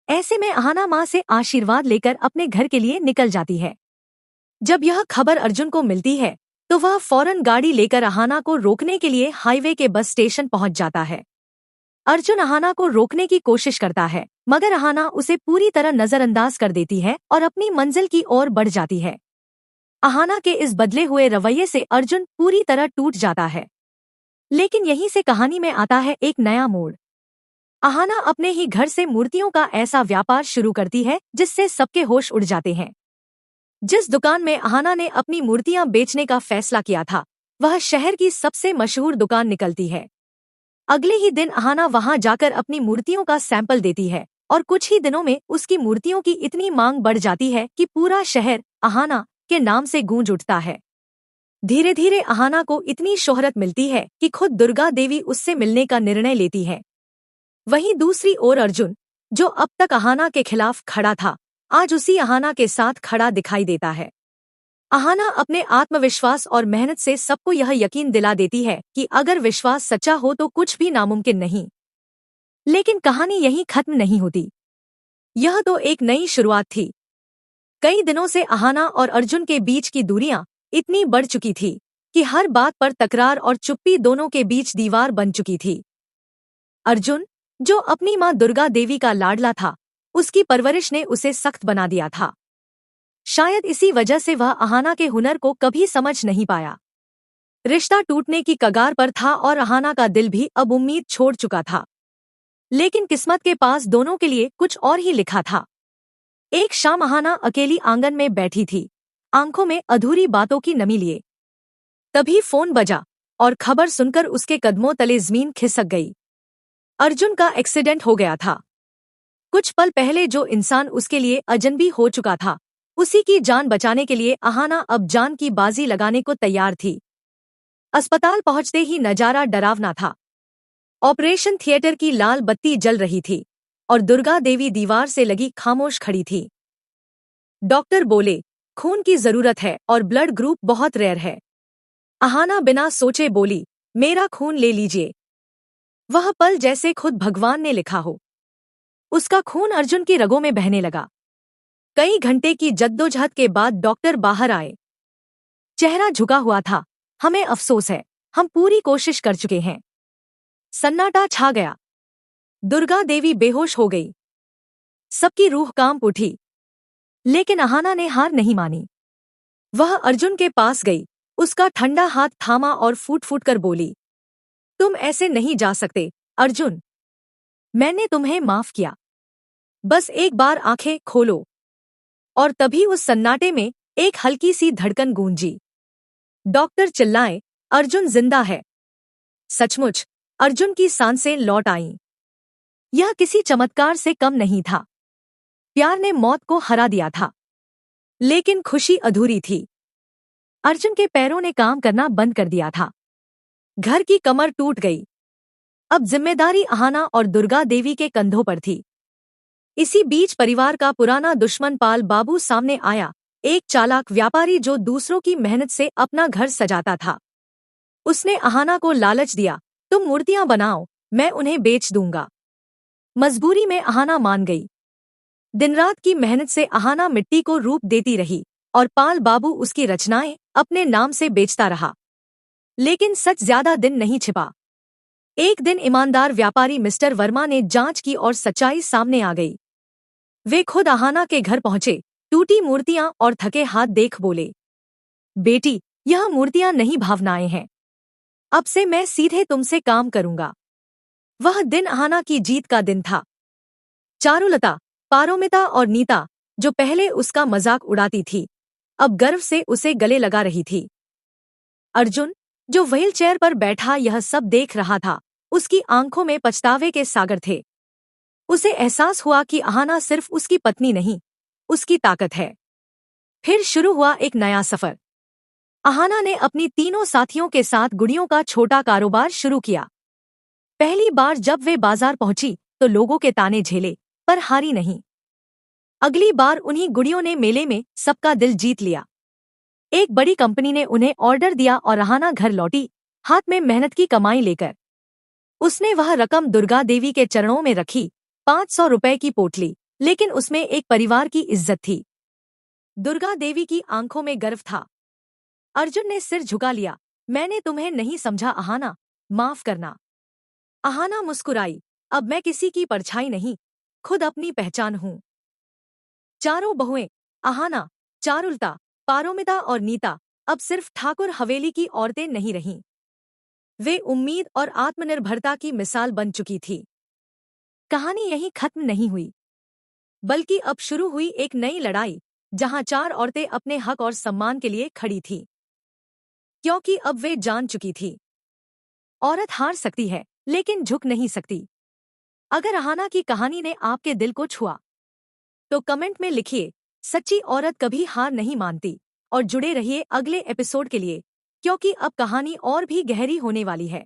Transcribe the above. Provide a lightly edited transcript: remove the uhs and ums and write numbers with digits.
ऐसे में अहाना माँ से आशीर्वाद लेकर अपने घर के लिए निकल जाती है। जब यह खबर अर्जुन को मिलती है तो वह फौरन गाड़ी लेकर अहाना को रोकने के लिए हाईवे के बस स्टेशन पहुंच जाता है। अर्जुन अहाना को रोकने की कोशिश करता है, मगर अहाना उसे पूरी तरह नजरअंदाज कर देती है और अपनी मंजिल की ओर बढ़ जाती है। अहाना के इस बदले हुए रवैये से अर्जुन पूरी तरह टूट जाता है। लेकिन यहीं से कहानी में आता है एक नया मोड़। अहाना अपने ही घर से मूर्तियों का ऐसा व्यापार शुरू करती है जिससे सबके होश उड़ जाते हैं। जिस दुकान में अहाना ने अपनी मूर्तियां बेचने का फैसला किया था, वह शहर की सबसे मशहूर दुकान निकलती है। अगले ही दिन अहाना वहां जाकर अपनी मूर्तियों का सैंपल देती है और कुछ ही दिनों में उसकी मूर्तियों की इतनी मांग बढ़ जाती है कि पूरा शहर अहाना के नाम से गूंज उठता है। धीरे धीरे अहाना को इतनी शोहरत मिलती है कि खुद दुर्गा देवी उससे मिलने का निर्णय लेती है। वहीं दूसरी ओर अर्जुन, जो अब तक अहाना के खिलाफ खड़ा था, आज उसी अहाना के साथ खड़ा दिखाई देता है। अहाना अपने आत्मविश्वास और मेहनत से सबको यह यकीन दिला देती है कि अगर विश्वास सच्चा हो तो कुछ भी नामुमकिन नहीं। लेकिन कहानी यहीं खत्म नहीं होती। यह तो एक नई शुरुआत थी। कई दिनों से अहाना और अर्जुन के बीच की दूरियां इतनी बढ़ चुकी थी कि हर बात पर तकरार और चुप्पी दोनों के बीच दीवार बन चुकी थी। अर्जुन, जो अपनी मां दुर्गा देवी का लाडला था, उसकी परवरिश ने उसे सख्त बना दिया था। शायद इसी वजह से वह अहाना के हुनर को कभी समझ नहीं पाया। रिश्ता टूटने की कगार पर था और अहाना का दिल भी अब उम्मीद छोड़ चुका था। लेकिन किस्मत के पास दोनों के लिए कुछ और ही लिखा था। एक शाम अहाना अकेली आंगन में बैठी थी, आंखों में अधूरी बातों की नमी लिए। तभी फोन बजा और खबर सुनकर उसके कदमों तले जमीन खिसक गई। अर्जुन का एक्सीडेंट हो गया था। कुछ पल पहले जो इंसान उसके लिए अजनबी हो चुका था, उसी की जान बचाने के लिए अहाना अब जान की बाजी लगाने को तैयार थी। अस्पताल पहुंचते ही नजारा डरावना था। ऑपरेशन थिएटर की लाल बत्ती जल रही थी और दुर्गा देवी दीवार से लगी खामोश खड़ी थी। डॉक्टर बोले, खून की जरूरत है और ब्लड ग्रुप बहुत रेयर है। अहाना बिना सोचे बोली, मेरा खून ले लीजिए। वह पल जैसे खुद भगवान ने लिखा हो। उसका खून अर्जुन की रगों में बहने लगा। कई घंटे की जद्दोजहद के बाद डॉक्टर बाहर आए। चेहरा झुका हुआ था। हमें अफसोस है, हम पूरी कोशिश कर चुके हैं। सन्नाटा छा गया। दुर्गा देवी बेहोश हो गई। सबकी रूह कांप उठी। लेकिन अहाना ने हार नहीं मानी। वह अर्जुन के पास गई, उसका ठंडा हाथ थामा और फूट फूट कर बोली, तुम ऐसे नहीं जा सकते अर्जुन। मैंने तुम्हें माफ किया। बस एक बार आंखें खोलो। और तभी उस सन्नाटे में एक हल्की सी धड़कन गूंजी। डॉक्टर चिल्लाए, अर्जुन जिंदा है। सचमुच अर्जुन की सांसें लौट आईं। यह किसी चमत्कार से कम नहीं था। प्यार ने मौत को हरा दिया था। लेकिन खुशी अधूरी थी। अर्जुन के पैरों ने काम करना बंद कर दिया था। घर की कमर टूट गई। अब जिम्मेदारी अहाना और दुर्गा देवी के कंधों पर थी। इसी बीच परिवार का पुराना दुश्मन पाल बाबू सामने आया, एक चालाक व्यापारी जो दूसरों की मेहनत से अपना घर सजाता था। उसने अहाना को लालच दिया, तुम मूर्तियां बनाओ, मैं उन्हें बेच दूंगा। मजबूरी में अहाना मान गई। दिनरात की मेहनत से अहाना मिट्टी को रूप देती रही और पाल बाबू उसकी रचनाएं अपने नाम से बेचता रहा। लेकिन सच ज्यादा दिन नहीं छिपा। एक दिन ईमानदार व्यापारी मिस्टर वर्मा ने जांच की और सच्चाई सामने आ गई। वे खुद अहाना के घर पहुंचे, टूटी मूर्तियां और थके हाथ देख बोले, बेटी, यह मूर्तियां नहीं भावनाएं हैं। अब से मैं सीधे तुमसे काम करूंगा। वह दिन अहाना की जीत का दिन था। चारुलता, पारोमिता और नीता, जो पहले उसका मजाक उड़ाती थी, अब गर्व से उसे गले लगा रही थी। अर्जुन, जो व्हीलचेयर पर बैठा यह सब देख रहा था, उसकी आंखों में पछतावे के सागर थे। उसे एहसास हुआ कि अहाना सिर्फ उसकी पत्नी नहीं, उसकी ताकत है। फिर शुरू हुआ एक नया सफर। अहाना ने अपनी तीनों साथियों के साथ गुड़ियों का छोटा कारोबार शुरू किया। पहली बार जब वे बाजार पहुंची तो लोगों के ताने झेले, पर हारी नहीं। अगली बार उन्हीं गुड़ियों ने मेले में सबका दिल जीत लिया। एक बड़ी कंपनी ने उन्हें ऑर्डर दिया और अहाना घर लौटी, हाथ में मेहनत की कमाई लेकर। उसने वह रकम दुर्गा देवी के चरणों में रखी, 500 रुपए की पोटली। लेकिन उसमें एक परिवार की इज्जत थी। दुर्गा देवी की आंखों में गर्व था। अर्जुन ने सिर झुका लिया। मैंने तुम्हें नहीं समझा अहाना, माफ करना। अहाना मुस्कुराई। अब मैं किसी की परछाई नहीं, खुद अपनी पहचान हूँ। चारों बहुएं, अहाना, चारुलता, पारोमिता और नीता, अब सिर्फ ठाकुर हवेली की औरतें नहीं रहीं। वे उम्मीद और आत्मनिर्भरता की मिसाल बन चुकी थी। कहानी यहीं खत्म नहीं हुई, बल्कि अब शुरू हुई एक नई लड़ाई, जहां चार औरतें अपने हक और सम्मान के लिए खड़ी थीं। क्योंकि अब वे जान चुकी थी, औरत हार सकती है लेकिन झुक नहीं सकती। अगर अहाना की कहानी ने आपके दिल को छुआ तो कमेंट में लिखिए, सच्ची औरत कभी हार नहीं मानती। और जुड़े रहिए अगले एपिसोड के लिए, क्योंकि अब कहानी और भी गहरी होने वाली है।